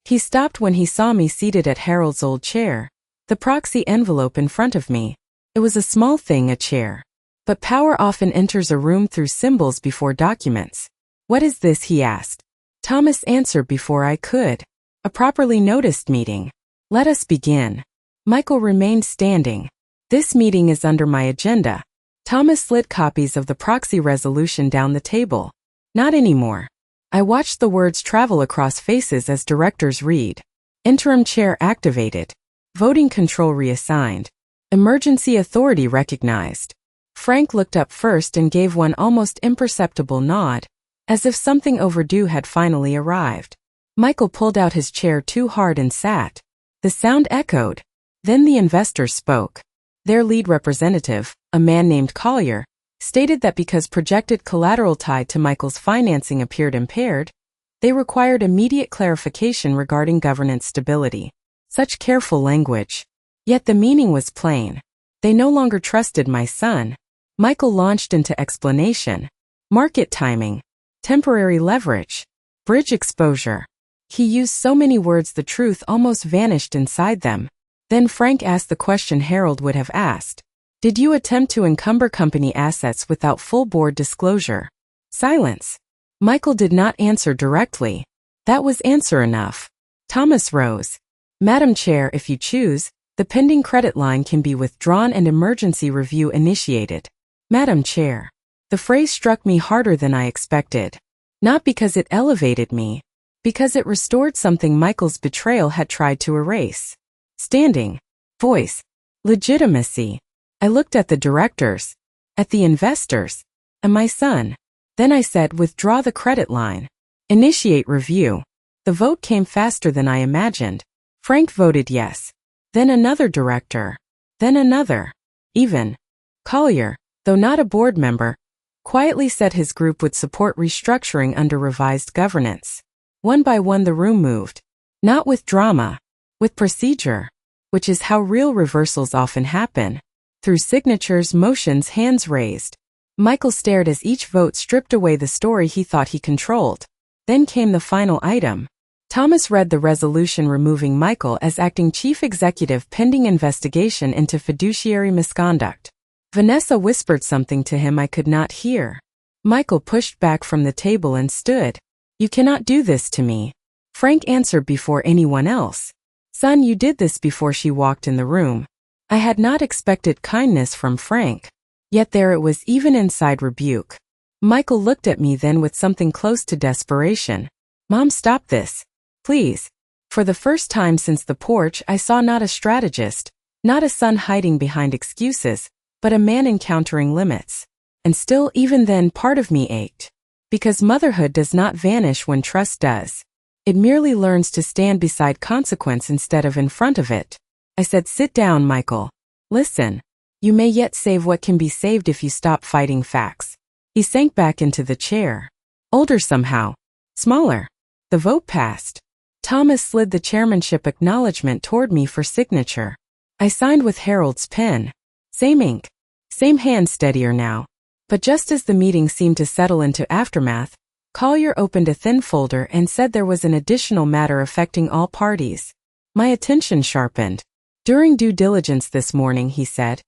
He stopped when he saw me seated at Harold's old chair, the proxy envelope in front of me. It was a small thing, a chair. But power often enters a room through symbols before documents. "What is this?" he asked. Thomas answered before I could. "A properly noticed meeting. Let us begin." Michael remained standing. "This meeting is under my agenda." Thomas slid copies of the proxy resolution down the table. "Not anymore." I watched the words travel across faces as directors read. Interim chair activated. Voting control reassigned. Emergency authority recognized. Frank looked up first and gave one almost imperceptible nod, as if something overdue had finally arrived. Michael pulled out his chair too hard and sat. The sound echoed. Then the investors spoke. Their lead representative, a man named Collier, stated that because projected collateral tied to Michael's financing appeared impaired, they required immediate clarification regarding governance stability. Such careful language. Yet the meaning was plain. They no longer trusted my son. Michael launched into explanation. Market timing. Temporary leverage. Bridge exposure. He used so many words the truth almost vanished inside them. Then Frank asked the question Harold would have asked. "Did you attempt to encumber company assets without full board disclosure?" Silence. Michael did not answer directly. That was answer enough. Thomas rose. "Madam Chair, if you choose, the pending credit line can be withdrawn and emergency review initiated." Madam Chair. The phrase struck me harder than I expected. Not because it elevated me, because it restored something Michael's betrayal had tried to erase. Standing. Voice. Legitimacy. I looked at the directors, at the investors, and my son. Then I said, "Withdraw the credit line. Initiate review." The vote came faster than I imagined. Frank voted yes. Then another director. Then another. Even Collier, though not a board member, quietly said his group would support restructuring under revised governance. One by one the room moved. Not with drama. With procedure. Which is how real reversals often happen. Through signatures, motions, hands raised. Michael stared as each vote stripped away the story he thought he controlled. Then came the final item. Thomas read the resolution removing Michael as acting chief executive pending investigation into fiduciary misconduct. Vanessa whispered something to him I could not hear. Michael pushed back from the table and stood. "You cannot do this to me." Frank answered before anyone else. "Son, you did this before." She walked in the room. I had not expected kindness from Frank. Yet there it was, even inside rebuke. Michael looked at me then with something close to desperation. "Mom, stop this. Please." For the first time since the porch, I saw not a strategist, not a son hiding behind excuses, but a man encountering limits. And still, even then, part of me ached. Because motherhood does not vanish when trust does. It merely learns to stand beside consequence instead of in front of it. I said, "Sit down, Michael. Listen. You may yet save what can be saved if you stop fighting facts." He sank back into the chair. Older somehow. Smaller. The vote passed. Thomas slid the chairmanship acknowledgement toward me for signature. I signed with Harold's pen. Same ink. Same hand, steadier now. But just as the meeting seemed to settle into aftermath, Collier opened a thin folder and said there was an additional matter affecting all parties. My attention sharpened. During due diligence this morning, he said,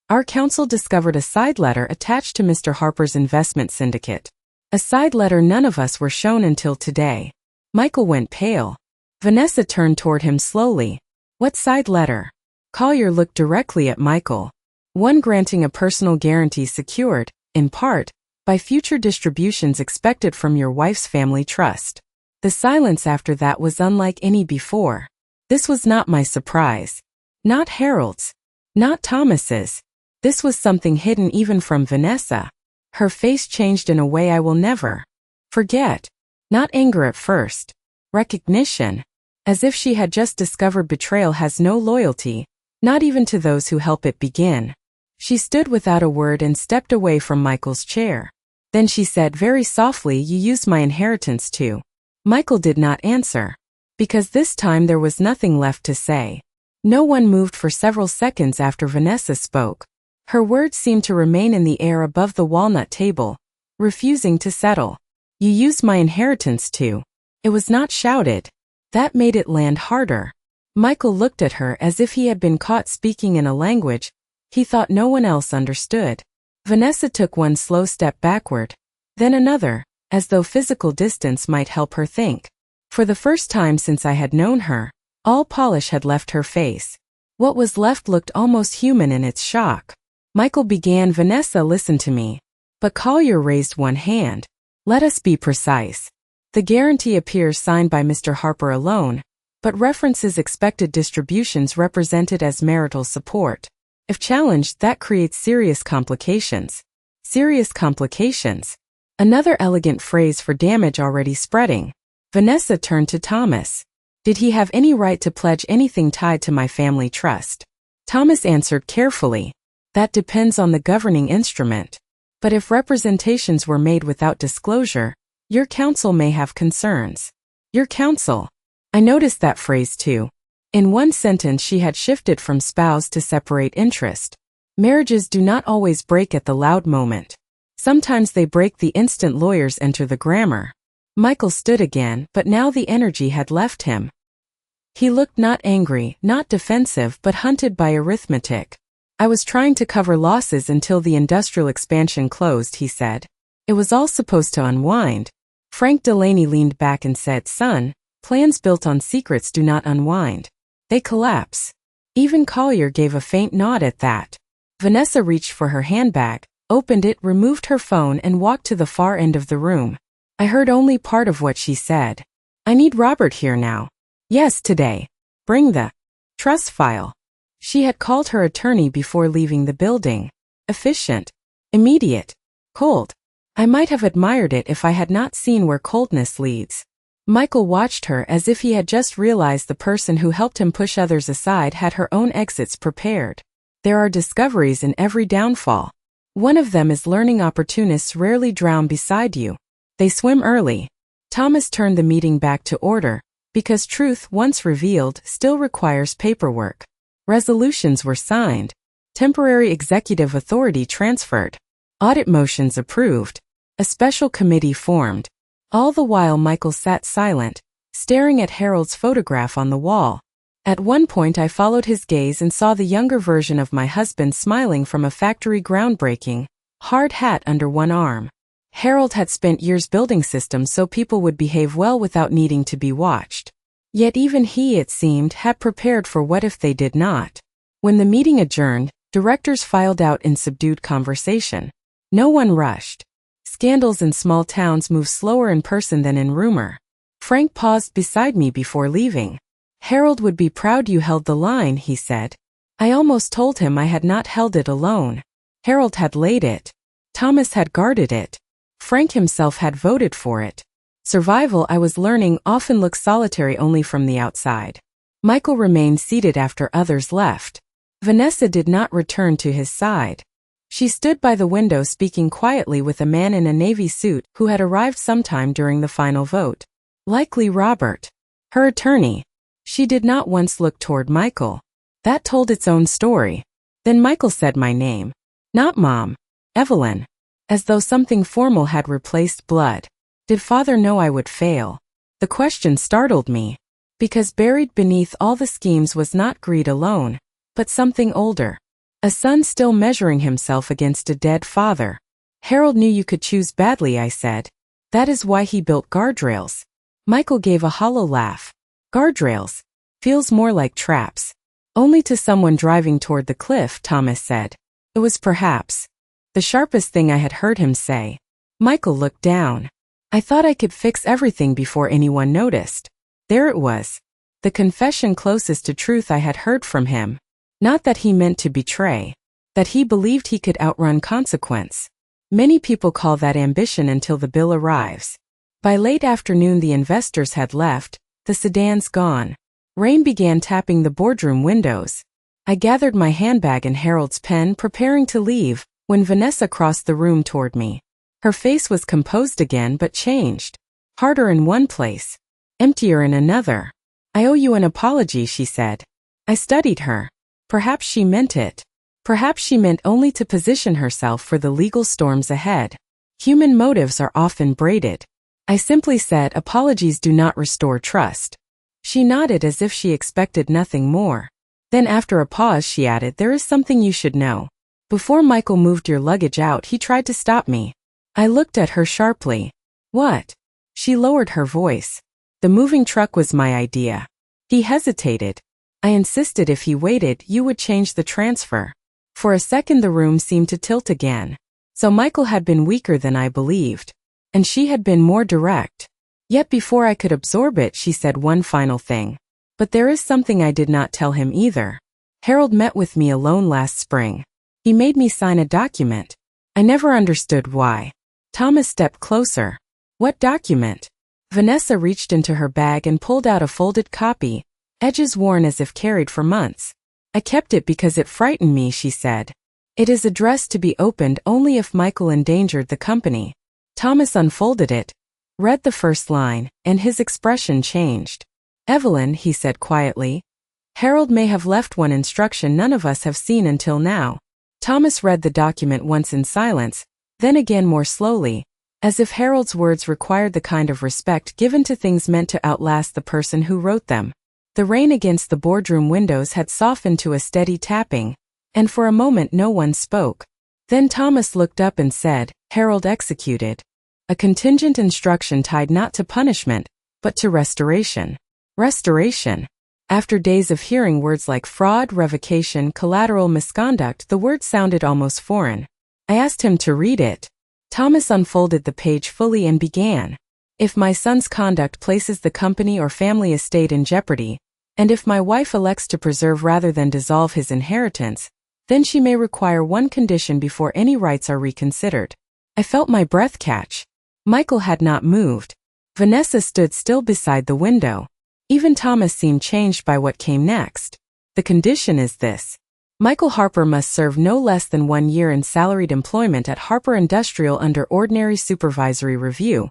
our counsel discovered a side letter attached to Mr. Harper's investment syndicate. A side letter none of us were shown until today. Michael went pale. Vanessa turned toward him slowly. What side letter? Collier looked directly at Michael. One granting a personal guarantee secured, in part, by future distributions expected from your wife's family trust. The silence after that was unlike any before. This was not my surprise. Not Harold's. Not Thomas's. This was something hidden even from Vanessa. Her face changed in a way I will never forget. Not anger at first. Recognition. As if she had just discovered betrayal has no loyalty, not even to those who help it begin. She stood without a word and stepped away from Michael's chair. Then she said very softly, "You used my inheritance to." Michael did not answer. Because this time there was nothing left to say. No one moved for several seconds after Vanessa spoke. Her words seemed to remain in the air above the walnut table, refusing to settle. You used my inheritance to. It was not shouted. That made it land harder. Michael looked at her as if he had been caught speaking in a language he thought no one else understood. Vanessa took one slow step backward, then another, as though physical distance might help her think. For the first time since I had known her, all polish had left her face. What was left looked almost human in its shock. Michael began, "Vanessa, listen to me." But Collier raised one hand. "Let us be precise. The guarantee appears signed by Mr. Harper alone, but references expected distributions represented as marital support. If challenged, that creates serious complications." Serious complications. Another elegant phrase for damage already spreading. Vanessa turned to Thomas. "Did he have any right to pledge anything tied to my family trust?" Thomas answered carefully. "That depends on the governing instrument. But if representations were made without disclosure, your counsel may have concerns." Your counsel. I noticed that phrase too. In one sentence she had shifted from spouse to separate interest. Marriages do not always break at the loud moment. Sometimes they break the instant lawyers enter the grammar. Michael stood again, but now the energy had left him. He looked not angry, not defensive, but hunted by arithmetic. "I was trying to cover losses until the industrial expansion closed," he said. "It was all supposed to unwind." Frank Delaney leaned back and said, "Son, plans built on secrets do not unwind. They collapse." Even Collier gave a faint nod at that. Vanessa reached for her handbag, opened it, removed her phone, and walked to the far end of the room. I heard only part of what she said. "I need Robert here now." "Yes, today. Bring the trust file." She had called her attorney before leaving the building. Efficient. Immediate. Cold. I might have admired it if I had not seen where coldness leads. Michael watched her as if he had just realized the person who helped him push others aside had her own exits prepared. There are discoveries in every downfall. One of them is learning opportunists rarely drown beside you. They swim early. Thomas turned the meeting back to order, because truth, once revealed, still requires paperwork. Resolutions were signed. Temporary executive authority transferred. Audit motions approved. A special committee formed. All the while Michael sat silent, staring at Harold's photograph on the wall. At one point I followed his gaze and saw the younger version of my husband smiling from a factory groundbreaking, hard hat under one arm. Harold had spent years building systems so people would behave well without needing to be watched. Yet even he, it seemed, had prepared for what if they did not. When the meeting adjourned, directors filed out in subdued conversation. No one rushed. Scandals in small towns move slower in person than in rumor. Frank paused beside me before leaving. "Harold would be proud you held the line," he said. I almost told him I had not held it alone. Harold had laid it. Thomas had guarded it. Frank himself had voted for it. Survival, I was learning, often looks solitary only from the outside. Michael remained seated after others left. Vanessa did not return to his side. She stood by the window speaking quietly with a man in a navy suit who had arrived sometime during the final vote. Likely Robert, her attorney. She did not once look toward Michael. That told its own story. Then Michael said my name. Not Mom. Evelyn. As though something formal had replaced blood. Did Father know I would fail? The question startled me. Because buried beneath all the schemes was not greed alone, but something older. A son still measuring himself against a dead father. Harold knew you could choose badly, I said. That is why he built guardrails. Michael gave a hollow laugh. Guardrails. Feels more like traps. Only to someone driving toward the cliff, Thomas said. It was perhaps the sharpest thing I had heard him say. Michael looked down. I thought I could fix everything before anyone noticed. There it was. The confession closest to truth I had heard from him. Not that he meant to betray. That he believed he could outrun consequence. Many people call that ambition until the bill arrives. By late afternoon the investors had left, the sedans gone. Rain began tapping the boardroom windows. I gathered my handbag and Harold's pen preparing to leave, when Vanessa crossed the room toward me. Her face was composed again but changed. Harder in one place. Emptier in another. I owe you an apology, she said. I studied her. Perhaps she meant it. Perhaps she meant only to position herself for the legal storms ahead. Human motives are often braided. I simply said apologies do not restore trust. She nodded as if she expected nothing more. Then after a pause she added, there is something you should know. Before Michael moved your luggage out he tried to stop me. I looked at her sharply. What? She lowered her voice. The moving truck was my idea. He hesitated. I insisted if he waited you would change the transfer. For a second the room seemed to tilt again. So Michael had been weaker than I believed. And she had been more direct. Yet before I could absorb it she said one final thing. But there is something I did not tell him either. Harold met with me alone last spring. He made me sign a document. I never understood why. Thomas stepped closer. What document? Vanessa reached into her bag and pulled out a folded copy, edges worn as if carried for months. I kept it because it frightened me, she said. It is addressed to be opened only if Michael endangered the company. Thomas unfolded it, read the first line, and his expression changed. Evelyn, he said quietly. Harold may have left one instruction none of us have seen until now. Thomas read the document once in silence, then again more slowly, as if Harold's words required the kind of respect given to things meant to outlast the person who wrote them. The rain against the boardroom windows had softened to a steady tapping, and for a moment no one spoke. Then Thomas looked up and said, Harold executed. A contingent instruction tied not to punishment, but to restoration. Restoration. After days of hearing words like fraud, revocation, collateral misconduct, the word sounded almost foreign. I asked him to read it. Thomas unfolded the page fully and began. If my son's conduct places the company or family estate in jeopardy, and if my wife elects to preserve rather than dissolve his inheritance, then she may require one condition before any rights are reconsidered. I felt my breath catch. Michael had not moved. Vanessa stood still beside the window. Even Thomas seemed changed by what came next. The condition is this. Michael Harper must serve no less than 1 year in salaried employment at Harper Industrial under ordinary supervisory review,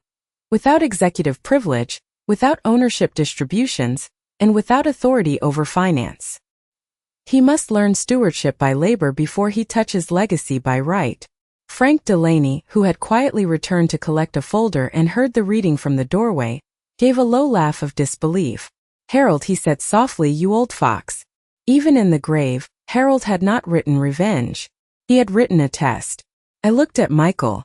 without executive privilege, without ownership distributions, and without authority over finance. He must learn stewardship by labor before he touches legacy by right. Frank Delaney, who had quietly returned to collect a folder and heard the reading from the doorway, gave a low laugh of disbelief. Harold, he said softly, you old fox. Even in the grave, Harold had not written revenge. He had written a test. I looked at Michael.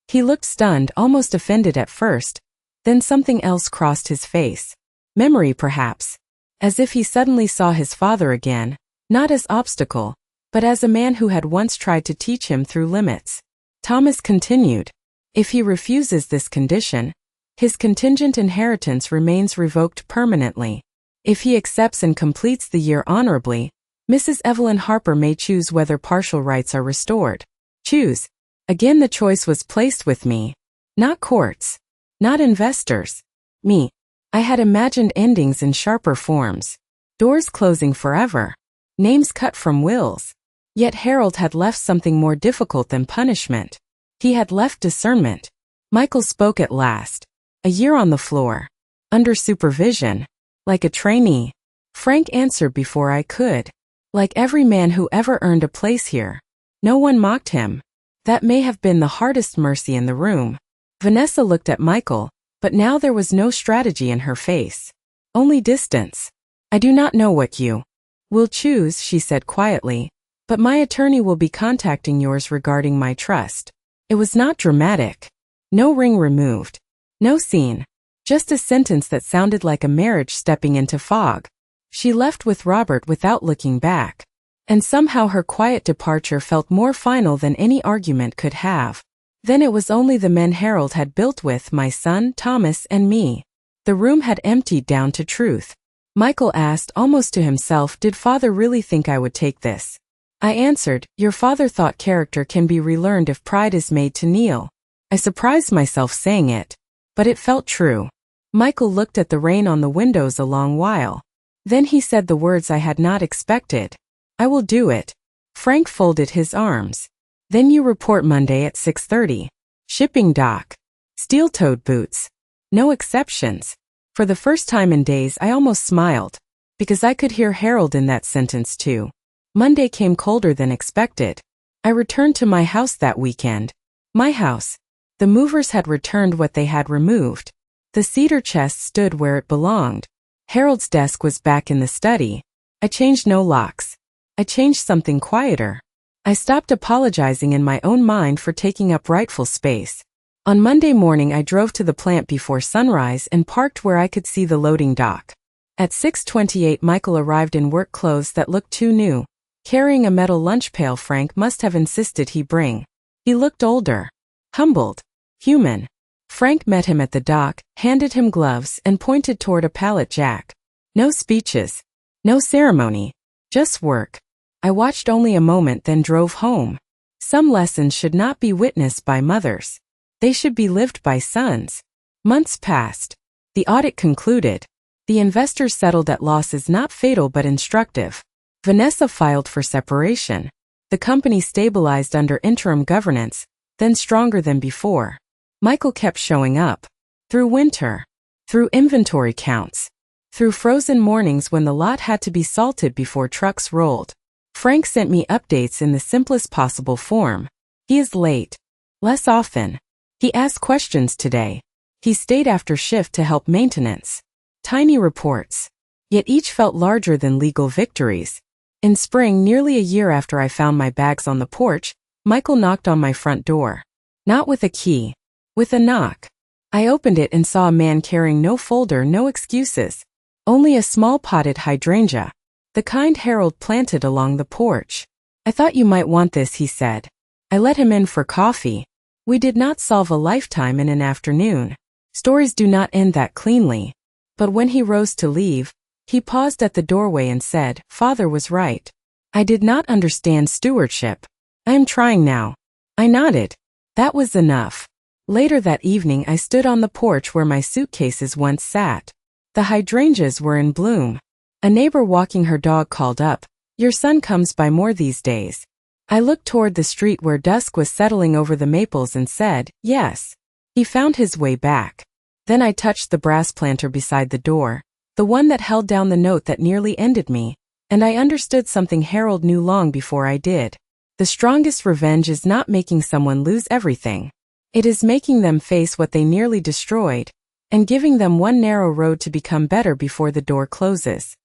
He looked stunned, almost offended at first. Then something else crossed his face. Memory, perhaps. As if he suddenly saw his father again, not as obstacle, but as a man who had once tried to teach him through limits. Thomas continued. If he refuses this condition, his contingent inheritance remains revoked permanently. If he accepts and completes the year honorably, Mrs. Evelyn Harper may choose whether partial rights are restored. Choose. Again the choice was placed with me. Not courts. Not investors. Me. I had imagined endings in sharper forms. Doors closing forever. Names cut from wills. Yet Harold had left something more difficult than punishment. He had left discernment. Michael spoke at last. A year on the floor. Under supervision. Like a trainee. Frank answered before I could. Like every man who ever earned a place here. No one mocked him. That may have been the hardest mercy in the room. Vanessa looked at Michael, but now there was no strategy in her face. Only distance. I do not know what you will choose, she said quietly, but my attorney will be contacting yours regarding my trust. It was not dramatic. No ring removed. No scene. Just a sentence that sounded like a marriage stepping into fog. She left with Robert without looking back. And somehow her quiet departure felt more final than any argument could have. Then it was only the men Harold had built with, my son, Thomas, and me. The room had emptied down to truth. Michael asked almost to himself, did father really think I would take this? I answered, your father thought character can be relearned if pride is made to kneel. I surprised myself saying it. But it felt true. Michael looked at the rain on the windows a long while. Then he said the words I had not expected. I will do it. Frank folded his arms. Then you report Monday at 6:30. Shipping dock. Steel-toed boots. No exceptions. For the first time in days I almost smiled. Because I could hear Harold in that sentence too. Monday came colder than expected. I returned to my house that weekend. My house. The movers had returned what they had removed. The cedar chest stood where it belonged. Harold's desk was back in the study. I changed no locks. I changed something quieter. I stopped apologizing in my own mind for taking up rightful space. On Monday morning I drove to the plant before sunrise and parked where I could see the loading dock. At 6:28 Michael arrived in work clothes that looked too new, carrying a metal lunch pail Frank must have insisted he bring. He looked older. Humbled. Human. Frank met him at the dock, handed him gloves, and pointed toward a pallet jack. No speeches. No ceremony. Just work. I watched only a moment, then drove home. Some lessons should not be witnessed by mothers. They should be lived by sons. Months passed. The audit concluded. The investors settled at losses not fatal but instructive. Vanessa filed for separation. The company stabilized under interim governance, then stronger than before. Michael kept showing up. Through winter. Through inventory counts. Through frozen mornings when the lot had to be salted before trucks rolled. Frank sent me updates in the simplest possible form. He is late. Less often. He asked questions today. He stayed after shift to help maintenance. Tiny reports. Yet each felt larger than legal victories. In spring, nearly a year after I found my bags on the porch, Michael knocked on my front door. Not with a key. With a knock. I opened it and saw a man carrying no folder, no excuses. Only a small potted hydrangea. The kind Harold planted along the porch. I thought you might want this, he said. I let him in for coffee. We did not solve a lifetime in an afternoon. Stories do not end that cleanly. But when he rose to leave, he paused at the doorway and said, Father was right. I did not understand stewardship. I am trying now. I nodded. That was enough. Later that evening I stood on the porch where my suitcases once sat. The hydrangeas were in bloom. A neighbor walking her dog called up, your son comes by more these days. I looked toward the street where dusk was settling over the maples and said, yes. He found his way back. Then I touched the brass planter beside the door, the one that held down the note that nearly ended me, and I understood something Harold knew long before I did. The strongest revenge is not making someone lose everything. It is making them face what they nearly destroyed, and giving them one narrow road to become better before the door closes.